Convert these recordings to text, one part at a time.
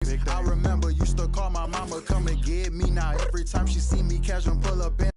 days. I remember used to call my mama, come and get me. Now every time she see me casual pull up in.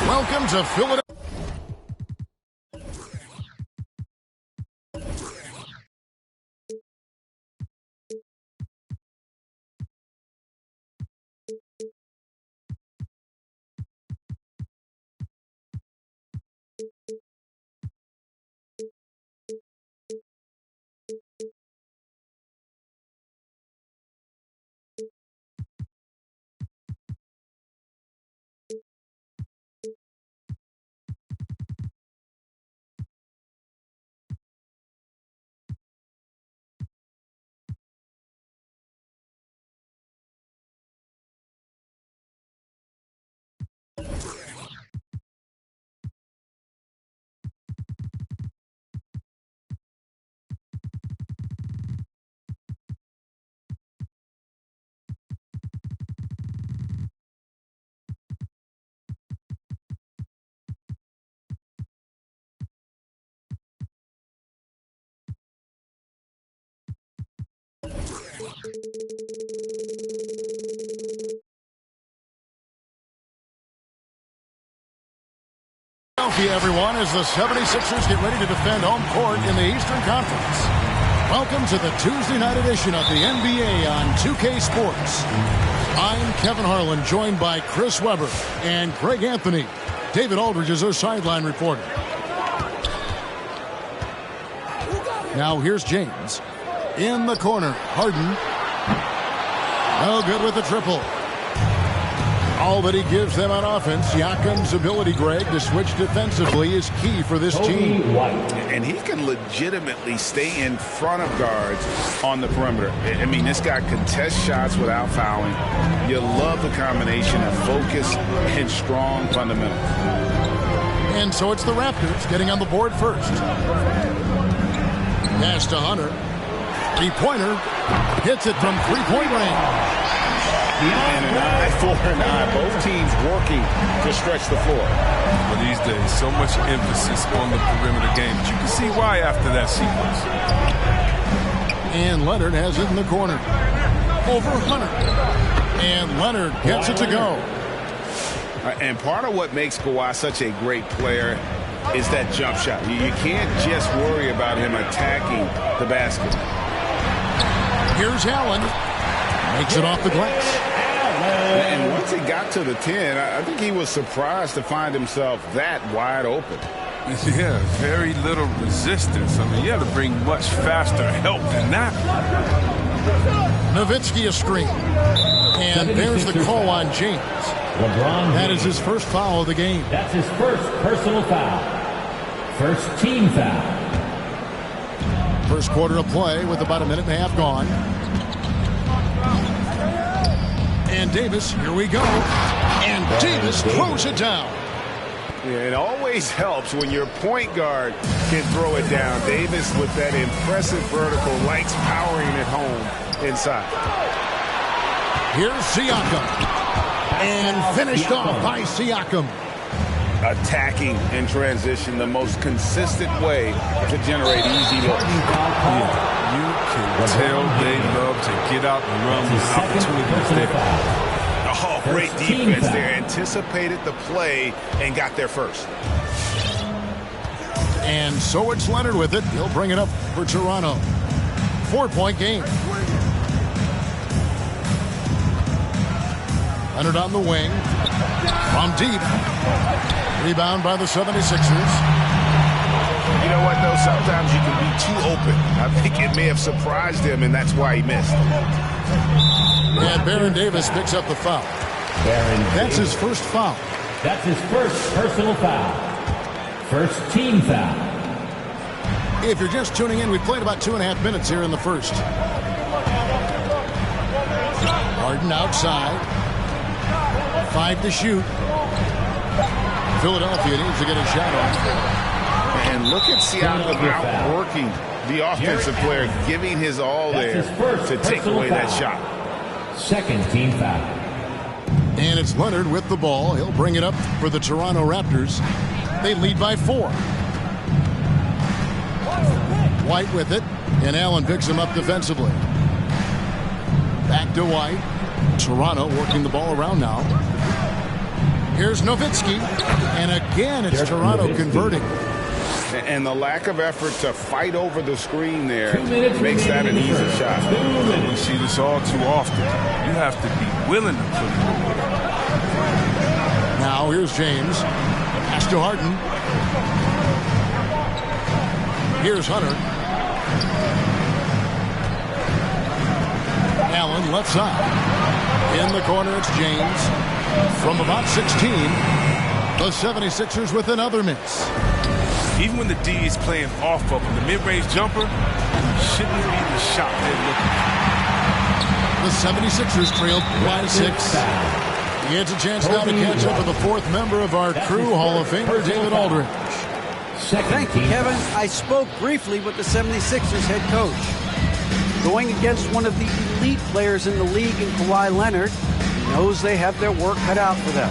Welcome to Philadelphia. Everyone, as the 76ers get ready to defend home court in the Eastern Conference. Welcome to the Tuesday night edition of the NBA on 2K Sports. I'm Kevin Harlan, joined by Chris Webber and Greg Anthony. David Aldridge is our sideline reporter. Now here's James. In the corner, Harden. No good with the triple. All that he gives them on offense, Siakam's ability, Greg, to switch defensively is key for this team. And he can legitimately stay in front of guards on the perimeter. I mean, this guy contests shots without fouling. You love the combination of focus and strong fundamentals. And so it's the Raptors getting on the board first. Pass to Hunter. Three-pointer. Hits it from three-point range. And an eye for an eye. Both teams working to stretch the floor. Well, these days, so much emphasis on the perimeter game. But you can see why after that sequence. And Leonard has it in the corner. Over Hunter. And Leonard gets it to go. And part of what makes Kawhi such a great player is that jump shot. You can't just worry about him attacking the basket. Here's Allen. Makes it off the glass. And once he got to the 10, I think he was surprised to find himself that wide open. Yeah, very little resistance. I mean, you have to bring much faster help than that. Nowitzki a screen. And there's the call on James. That is his first foul of the game. That's his first personal foul. First team foul. First quarter of play with about a minute and a half gone. And Davis, here we go. And Davis throws it down. Yeah, it always helps when your point guard can throw it down. Davis with that impressive vertical likes powering it home inside. Here's Siakam. And finished off by Siakam. Attacking in transition, the most consistent way to generate easy looks. Yeah. You can tell they love to get out and run with opportunities there. Oh, great defense there. Anticipated the play and got there first. And so it's Leonard with it. He'll bring it up for Toronto. 4-point game. Leonard on the wing. From deep. Rebound by the 76ers. You know what, though? Sometimes you can be too open. I think it may have surprised him, and that's why he missed. And Baron Davis picks up the foul. That's his first foul. That's his first personal foul. First team foul. If you're just tuning in, we played about 2.5 minutes here in the first. Harden outside. 5 to shoot. Philadelphia needs to get a shot off. And look at Siakam outworking the offensive player, giving his all there to take away that shot. Second team foul. And it's Leonard with the ball. He'll bring it up for the Toronto Raptors. They lead by 4. White with it, and Allen picks him up defensively. Back to White. Toronto working the ball around now. Here's Nowitzki, and again it's Toronto converting. And the lack of effort to fight over the screen there makes that an easy shot. We see this all too often. You have to be willing to put it away. Now here's James. Pass to Harden. Here's Hunter. Allen left side. In the corner, it's James. From about 16, the 76ers with another miss. Even when the D is playing off of him, the mid-range jumper shouldn't be the shot they're looking for. The 76ers trailed by 6. He gets a chance now to catch up with the 4th member of our crew, Hall of Famer David Aldridge. Thank you, Kevin. I spoke briefly with the 76ers head coach. Going against one of the elite players in the league in Kawhi Leonard, he knows they have their work cut out for them.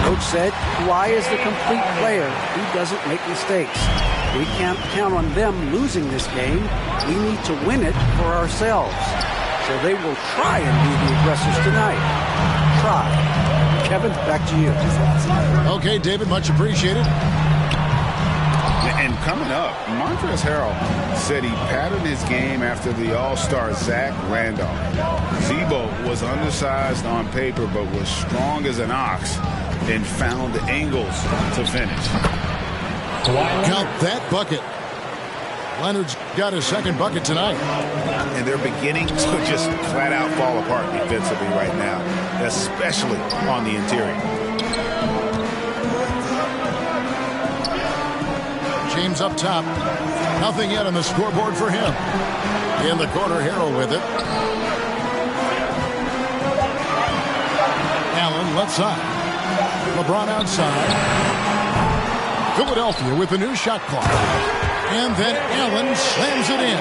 Coach said Kawhi is the complete player who doesn't make mistakes. We can't count on them losing this game. We need to win it for ourselves. So they will try and be the aggressors tonight. Try. Kevin, back to you. Okay, David, much appreciated. And coming up, Montrezl Harrell said he patterned his game after the All-Star Zach Randolph. Zebo was undersized on paper but was strong as an ox and found angles to finish. Count that bucket. Leonard's got his second bucket tonight. And they're beginning to just flat out fall apart defensively right now, especially on the interior. James up top. Nothing yet on the scoreboard for him. In the corner, Harrell with it. Allen left side. LeBron outside. Philadelphia with a new shot clock. And then Allen slams it in.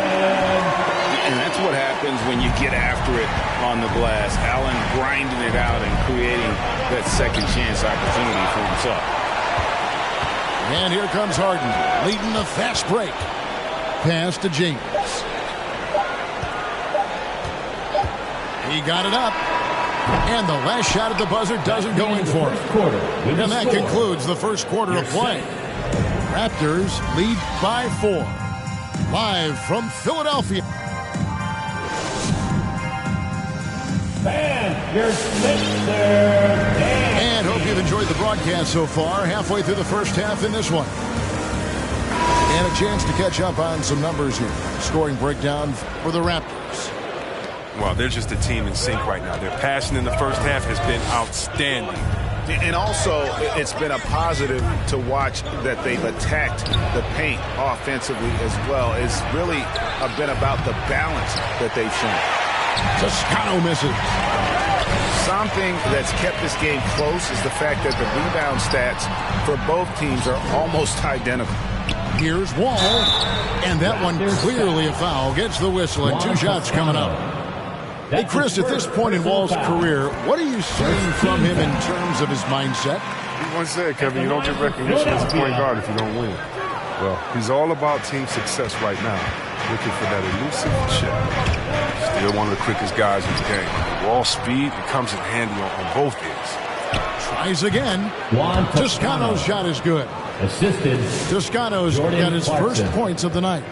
And that's what happens when you get after it on the glass. Allen grinding it out and creating that second chance opportunity for himself. And here comes Harden, leading the fast break. Pass to James. He got it up. And the last shot at the buzzer doesn't go in for him. And that concludes the first quarter of play. Raptors lead by 4. Live from Philadelphia. And hope you've enjoyed the broadcast so far. Halfway through the first half in this one. And a chance to catch up on some numbers here. Scoring breakdown for the Raptors. Well, they're just a team in sync right now. Their passing in the first half has been outstanding. And also, it's been a positive to watch that they've attacked the paint offensively as well. It's really been about the balance that they've shown. Toscano misses. Something that's kept this game close is the fact that the rebound stats for both teams are almost identical. Here's Wall, and that one clearly a foul. Gets the whistle, and 2 shots coming up. Hey, Chris, at this point in Wall's career, what are you seeing from him in terms of his mindset? He once said, Kevin, you don't get recognition as a point guard if you don't win. Well, he's all about team success right now, looking for that elusive chip. Still one of the quickest guys in the game. Wall speed comes in handy on both ends. Tries again. Toscano's shot is good. Assisted. Toscano's got his first points of the night.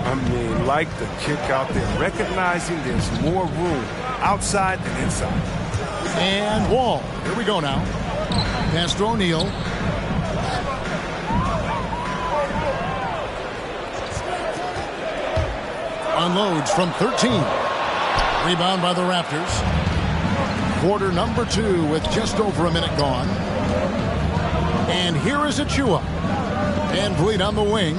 I mean, like the kick out there, recognizing there's more room outside than inside. And Wall. Here we go now. Pass to O'Neal. Unloads from 13. Rebound by the Raptors. quarter number 2 with just over a minute gone. And here is Achua. Van Vliet on the wing.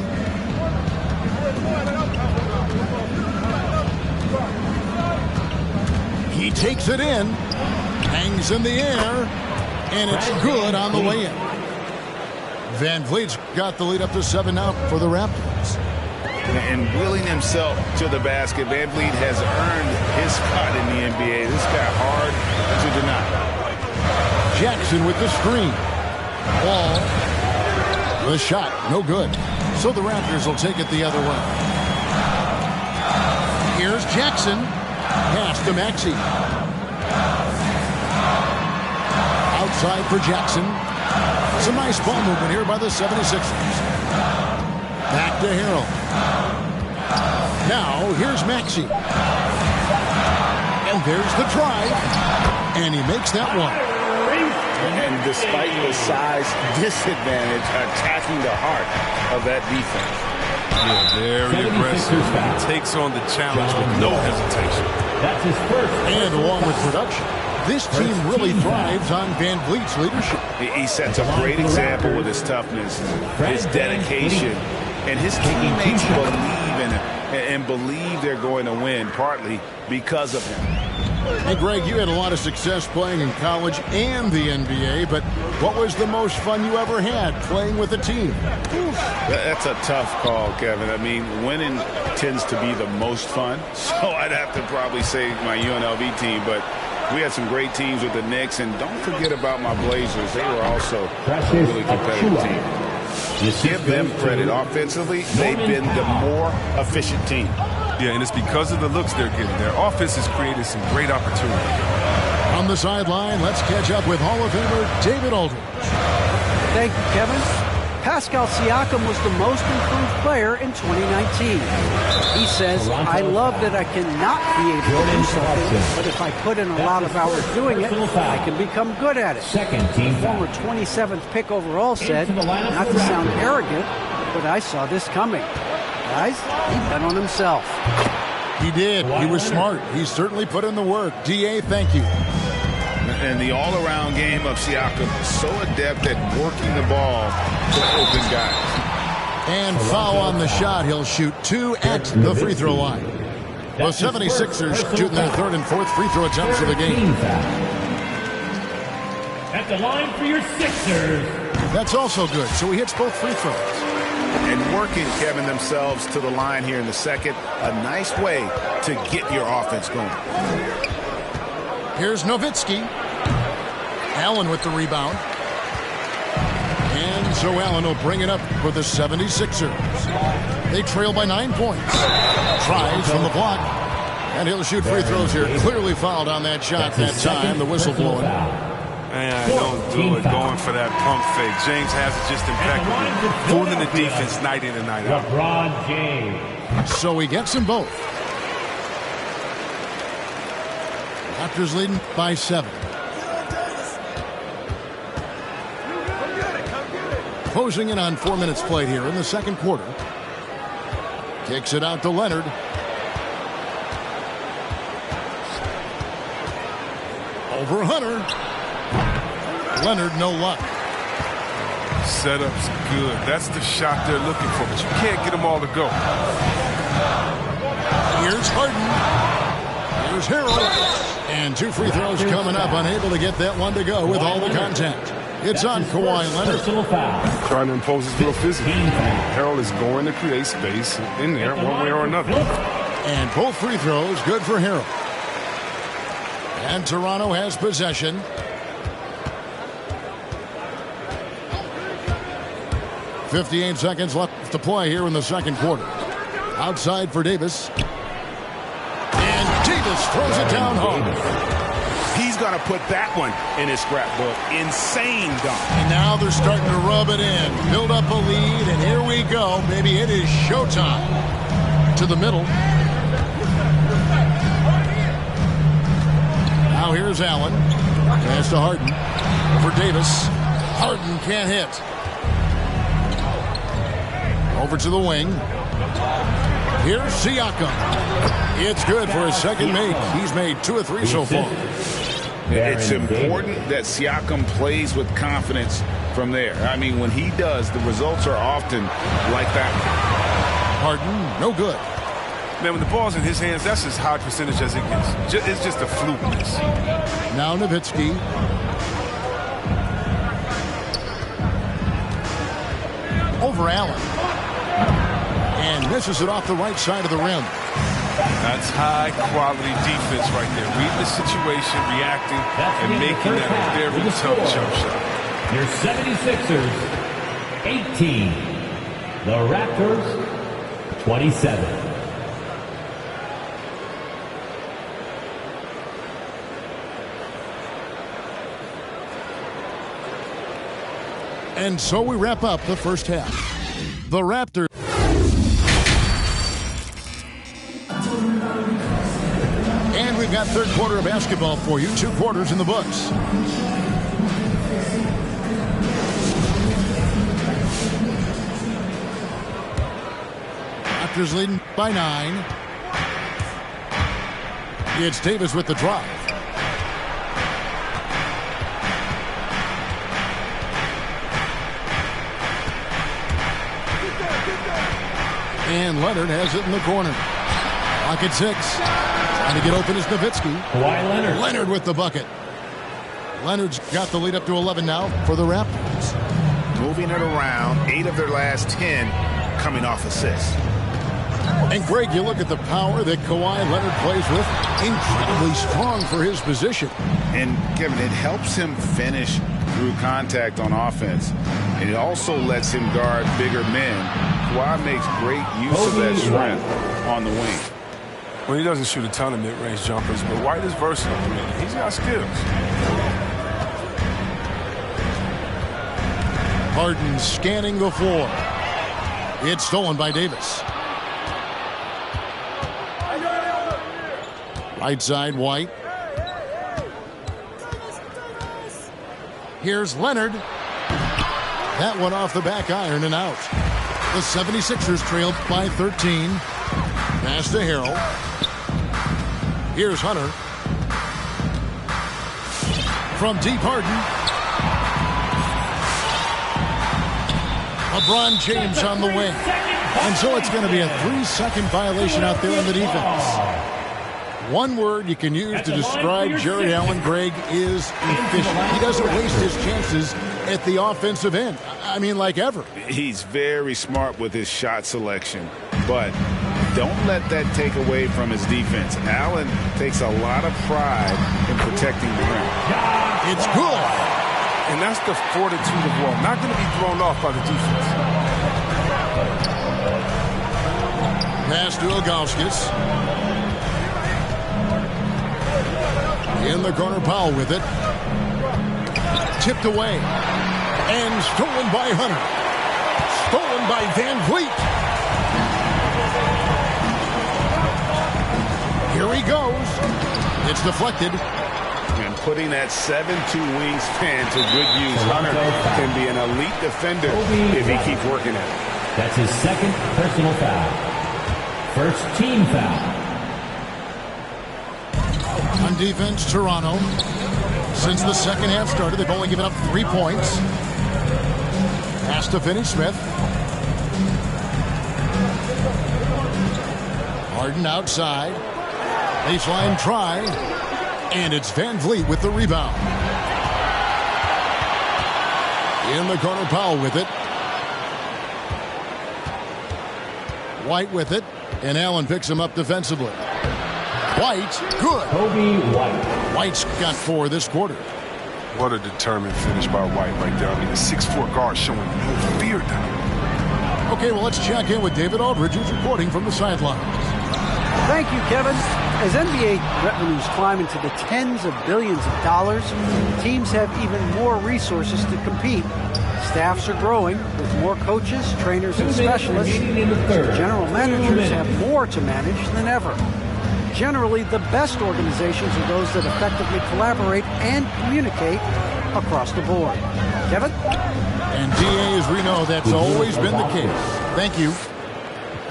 He takes it in, hangs in the air, and it's good on the way in. Van Vliet's got the lead up to 7 now for the Raptors. And wheeling himself to the basket, Van Vliet has earned his spot in the NBA. This guy hard to deny. Jackson with the screen. Ball. The shot, no good. So the Raptors will take it the other way. Here's Jackson. Pass to Maxey. Outside for Jackson. Some nice ball movement here by the 76ers. Back to Harrell. Now, here's Maxey. And there's the drive. And he makes that one. And despite the size disadvantage, attacking the heart of that defense. Yeah, very aggressive. He takes on the challenge with no hesitation. That's his first. And along with production, this team really thrives on Van Vliet's leadership. He sets a great example with his toughness, his dedication, and his teammates believe in it and believe they're going to win, partly because of him. Hey, Greg, you had a lot of success playing in college and the NBA, but what was the most fun you ever had playing with a team? That's a tough call, Kevin. I mean, winning tends to be the most fun, so I'd have to probably say my UNLV team, but we had some great teams with the Knicks, and don't forget about my Blazers. They were also a really competitive team. Give them credit. Offensively, they've been the more efficient team. Yeah, and it's because of the looks they're getting. Their offense has created some great opportunities. On the sideline, let's catch up with Hall of Famer David Aldridge. Thank you, Kevin. Pascal Siakam was the most improved player in 2019. He says, I love that I cannot be able to do something, but if I put in a lot of hours doing it, I can become good at it. Second team Former 27th pick overall said, not to sound arrogant, but I saw this coming. Guys, he bet on himself. He did. He was smart. He certainly put in the work. D.A., thank you. And the all-around game of Siakam, so adept at working the ball to open guys. And foul on the shot. He'll shoot 2 at the free throw line. The 76ers shooting their 3rd and 4th free throw attempts of the game. At the line for your Sixers. That's also good. So he hits both free throws. And working, Kevin, themselves to the line here in the second. A nice way to get your offense going. Here's Nowitzki. Allen with the rebound. And so Allen will bring it up for the 76ers. They trail by 9 points. Tries from the block. And he'll shoot free throws here. Clearly fouled on that shot that time. The whistle blowing. Man, don't do it. Going for that pump fake. James has it just impeccable. Fooling the defense night in and night out. LeBron James. So he gets them both. Raptors leading by 7. Closing in on 4 minutes played here in the second quarter. Kicks it out to Leonard. Over Hunter. Leonard, no luck. Setup's good. That's the shot they're looking for, but you can't get them all to go. Here's Harden. Here's Harrell. And 2 free throws coming up. Unable to get that one to go with all the contact. It's on Kawhi Leonard. Trying to impose his real physical. Harrell is going to create space in there one way or another. And both free throws good for Harrell. And Toronto has possession. .58 seconds left to play here in the second quarter. Outside for Davis. And Davis throws it down home. He's going to put that one in his scrapbook. Insane dunk. And now they're starting to rub it in. Build up a lead, and here we go. Maybe it is showtime. To the middle. Now here's Allen. Pass to Harden. For Davis. Harden can't hit. Over to the wing. Here's Siakam. It's good for his second make. He's made 2 of 3 so far. It's important that Siakam plays with confidence from there. I mean, when he does, the results are often like that. Harden, no good. Man, when the ball's in his hands, that's as high percentage as it gets. It's just a flukiness. Now Nowitzki. Over Allen. And misses it off the right side of the rim. That's high-quality defense right there. Reading the situation, reacting, and making that a very tough jump shot. Your 76ers, 18. The Raptors, 27. And so we wrap up the first half. The Raptors. And we've got third quarter of basketball for you. 2 quarters in the books. Raptors leading by 9. It's Davis with the drive. And Leonard has it in the corner. Clock at 6. Trying to get open is Nowitzki. Leonard. Leonard with the bucket. Leonard's got the lead up to 11 now for the Raptors. Moving it around, 8 of their last 10 coming off assists. And Greg, you look at the power that Kawhi Leonard plays with. Incredibly strong for his position. And Kevin, it helps him finish through contact on offense. And it also lets him guard bigger men. Kawhi makes great use of that strength on the wing. Well, he doesn't shoot a ton of mid-range jumpers, but White is versatile. I mean, he's got skills. Harden scanning the floor. It's stolen by Davis. Right side, White. Here's Leonard. That one off the back iron and out. The 76ers trailed by 13. Pass to Harrell. Here's Hunter. From deep, Harden. LeBron James on the wing. And so it's going to be a 3-second violation out there on the defense. One word you can use to describe Jared Allen, Greg, is efficient. He doesn't waste his chances at the offensive end. I mean, like ever. He's very smart with his shot selection, but don't let that take away from his defense. Allen takes a lot of pride in protecting the rim. It's good. And that's the fortitude of war. Not going to be thrown off by the defense. Pass to Ilgauskas. In the corner, Powell with it. Tipped away. And stolen by Hunter. Stolen by Van Vliet. Here he goes. It's deflected. And putting that 7'2" wingspan to good use. Hunter can be an elite defender if he keeps working at it. That's his second personal foul. First team foul. On defense, Toronto. Since the second half started, they've only given up 3 points. Pass to Finney-Smith. Harden outside. Baseline try. And it's Van Vliet with the rebound. In the corner, Powell with it. White with it. And Allen picks him up defensively. White, good. Kobe White. White's got 4 this quarter. What a determined finish by White right there. I mean, the 6'4" guard showing no fear down. Okay, well, let's check in with David Aldridge, who's reporting from the sidelines. Thank you, Kevin. As NBA revenues climb into the tens of billions of dollars, teams have even more resources to compete. Staffs are growing with more coaches, trainers, and specialists. General managers have more to manage than ever. Generally, the best organizations are those that effectively collaborate and communicate across the board. Kevin? And DA, as we know, that's always been the case. Thank you.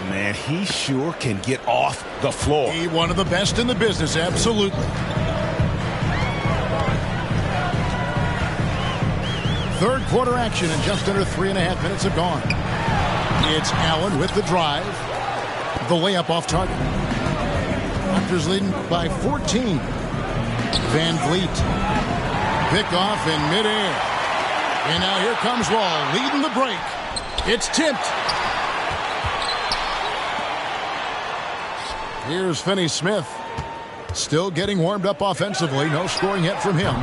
Man, he sure can get off the floor. One of the best in the business, absolutely. Third quarter action and just under 3.5 minutes have gone. It's Allen with the drive. The layup off target. Raptors leading by 14. Van Vliet. Pick off in midair. And now here comes Wall leading the break. It's tipped. Here's Finney-Smith. Still getting warmed up offensively. No scoring yet from him.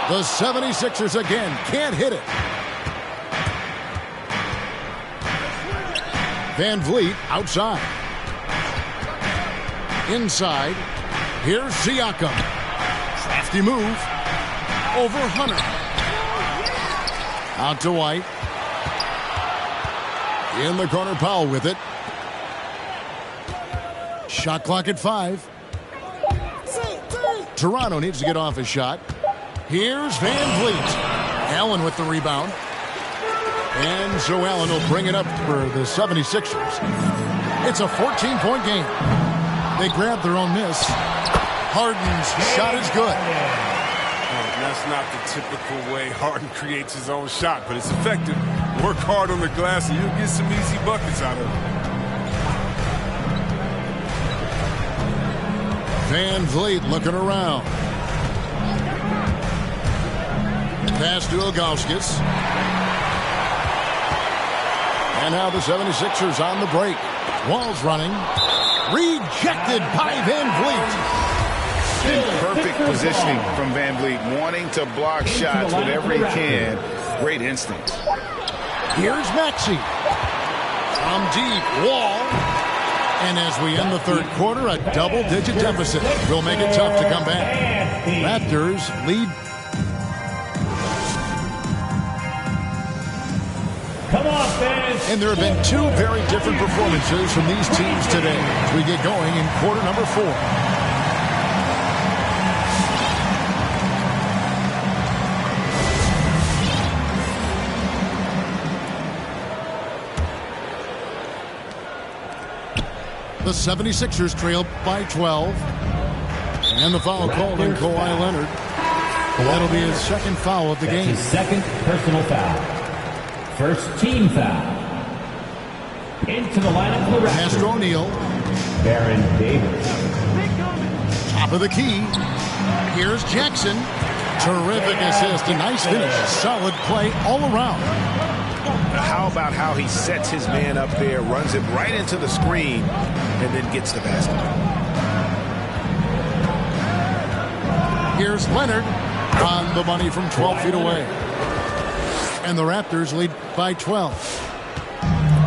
The 76ers again can't hit it. Van Vliet outside. Inside. Here's Siakam. Crafty move. Over Hunter. Out to White. In the corner, Powell with it. Shot clock at 5. Toronto needs to get off a shot. Here's Van Vliet. Allen with the rebound. And so Allen will bring it up for the 76ers. It's a 14-point game. They grabbed their own miss. Harden's shot is good. That's not the typical way Harden creates his own shot, but it's effective. Work hard on the glass and you'll get some easy buckets out of it. Van Vliet looking around. Pass to Ilgauskas. And now the 76ers on the break. Wall's running. Rejected by Van Vliet. Perfect positioning from Van Vliet, wanting to block shots whenever he can. Great instinct. Here's Maxey. From deep, Wall. And as we end the third quarter, a double-digit deficit will make it tough to come back. Raptors lead. Come on, fans. And there have been two very different performances from these teams today as we get going in quarter number 4. The 76ers trail by 12. And the foul called on Kawhi Leonard. That'll be his second foul of the game. His second personal foul. First team foul. Into the lineup for the Raptors. Pass to O'Neal. Baron Davis. Top of the key. Here's Jackson. Terrific assist. A nice finish. Solid play all around. How about how he sets his man up there, runs it right into the screen, and then gets the basket. Here's Leonard on the money from 12 feet away. And the Raptors lead by 12.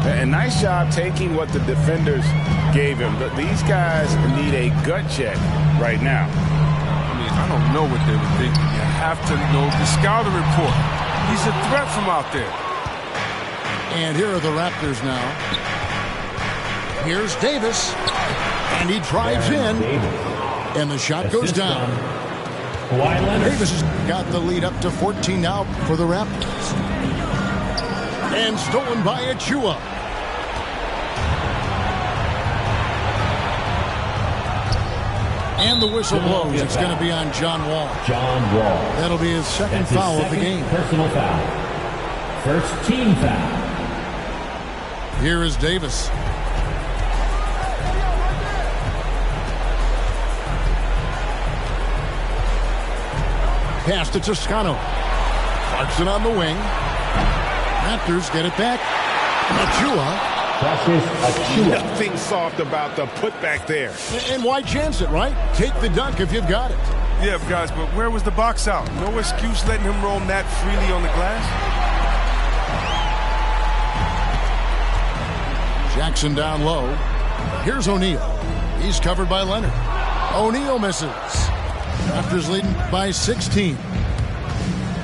A nice job taking what the defenders gave him. But these guys need a gut check right now. I mean, I don't know what they were thinking. You have to know the scouting report. He's a threat from out there. And here are the Raptors now. Here's Davis. And he drives in. And the shot goes down. Davis has got the lead up to 14 now for the Raptors. And stolen by Achua. And the whistle blows. It's going to be on John Wall. That'll be his second foul of the game. Personal foul. First team foul. Here is Davis. Pass to Toscano. Clarkson on the wing. Raptors get it back. Achua. Nothing soft about the putback there. And why chance it, right? Take the dunk if you've got it. Yeah, guys, but where was the box out? No excuse letting him roam that freely on the glass. Jackson down low. Here's O'Neal. He's covered by Leonard. O'Neal misses. Raptors leading by 16.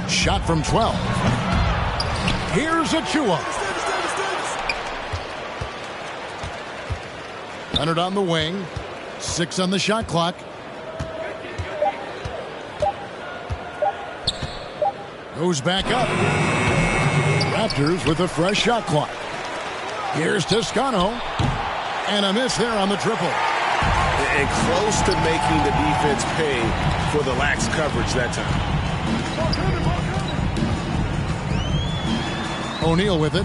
Shot from 12. Here's Achua. Leonard on the wing. 6 on the shot clock. Goes back up. Raptors with a fresh shot clock. Here's Toscano. And a miss there on the triple. And close to making the defense pay for the lax coverage that time. O'Neal with it.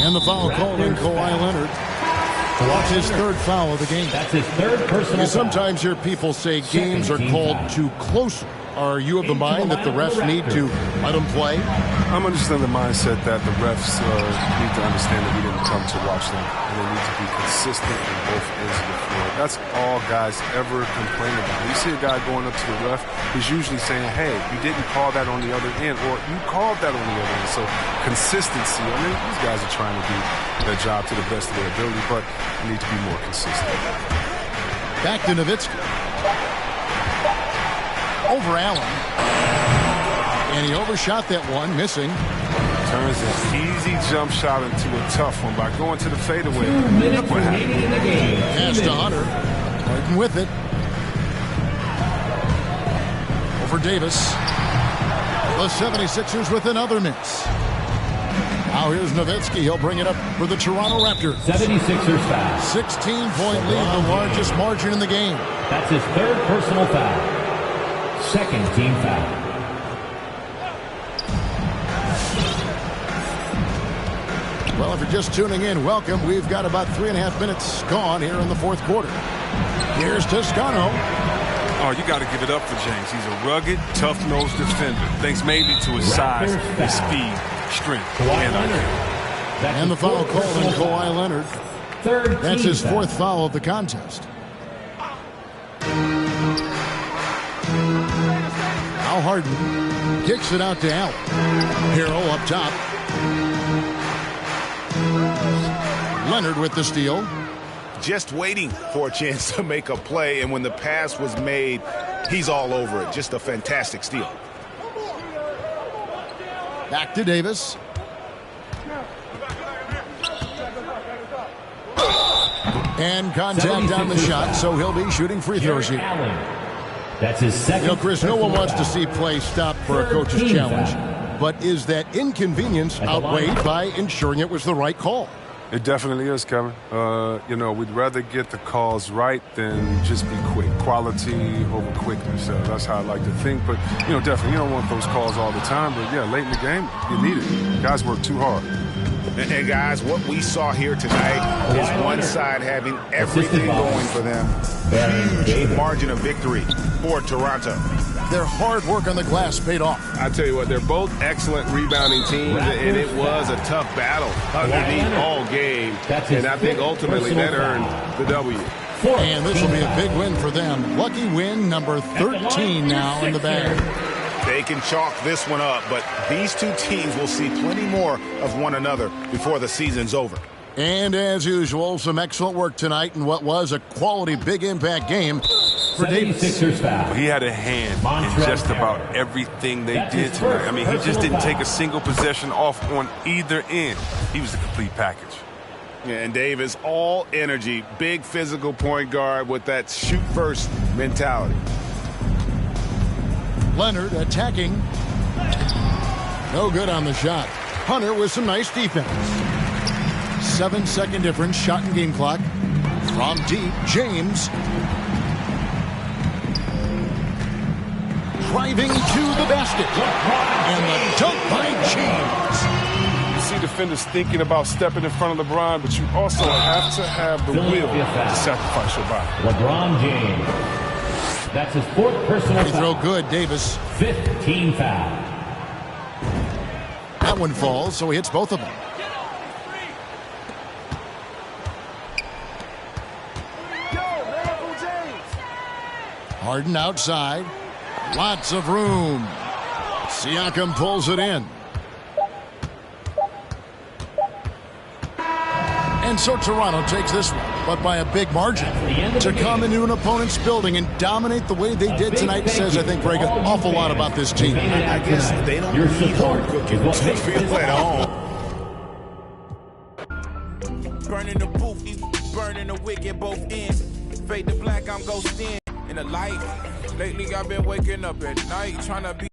And the foul called on Kawhi Leonard. That's his third foul of the game. That's his third personal You sometimes hear people say games are called too close. Are you of the mind that the refs need to let them play? I'm understanding the mindset that the refs need to understand that we didn't come to watch them, and they need to be consistent in both ends of the floor. That's all guys ever complain about. You see a guy going up to the ref, he's usually saying, hey, you didn't call that on the other end, or you called that on the other end. So consistency, I mean, these guys are trying to do their job to the best of their ability, but they need to be more consistent. Back to Nowitzki. Over Allen. And he overshot that one, missing. Turns an easy jump shot into a tough one by going to the fadeaway. Look what happened. Pass to Hunter. Harden with it. Over Davis. The 76ers with another miss. Now here's Nowitzki. He'll bring it up for the Toronto Raptors. 76ers foul. 16-point lead, the largest margin in the game. That's his third personal foul. Second team foul. Well, if you're just tuning in, welcome. We've got about 3.5 minutes gone here in the fourth quarter. Here's Toscano. Oh, you got to give it up for James. He's a rugged, tough-nosed defender. Thanks maybe to his size, his speed, strength, and IQ. And the foul called on Kawhi Leonard. Third That's his foul. fourth foul of the contest. Now Harden kicks it out to Allen. Harrell up top. Leonard with the steal. Just waiting for a chance to make a play, and when the pass was made, he's all over it. Just a fantastic steal. Back to Davis. And contact on the shot, so he'll be shooting free throws here. That's his second. You know, Chris, no one wants to see play stop for a coach's challenge. But is that inconvenience outweighed by ensuring it was the right call? It definitely is, Kevin. You know, we'd rather get the calls right than just be quick. Quality over quickness. That's how I like to think. But, you know, definitely, you don't want those calls all the time. But, yeah, late in the game, you need it. Guys work too hard. And guys, what we saw here tonight is one side having everything going for them. Huge margin of victory for Toronto. Their hard work on the glass paid off. I tell you what, they're both excellent rebounding teams, and it was a tough battle underneath all game. And I think ultimately that earned the W. And this will be a big win for them. Lucky win number 13 now in the bag. They can chalk this one up, but these two teams will see plenty more of one another before the season's over. And as usual, some excellent work tonight in what was a quality big impact game for Davis. He had a hand in just about everything they did tonight. I mean, he just didn't take a single possession off on either end. He was the complete package. Yeah, and Davis, all energy, big physical point guard with that shoot-first mentality. Leonard attacking. No good on the shot. Hunter with some nice defense. 7-second difference, shot and game clock. From deep, James. Driving to the basket. And the dunk by James. You see defenders thinking about stepping in front of LeBron, but you also have to have the will to sacrifice your body. LeBron James. That's his fourth personal Free throw good, Davis. 15 foul. That one falls, so he hits both of them. Harden outside. Lots of room. Siakam pulls it in. And so Toronto takes this one, but by a big margin. To come into an opponent's building and dominate the way they did tonight says, I think, Greg, an awful lot about this team. I guess they don't need home cooking to feel at home. Burning the booth, burning the wick at both ends. Fade to black, I'm ghosting in the light. Lately, I've been waking up at night trying to be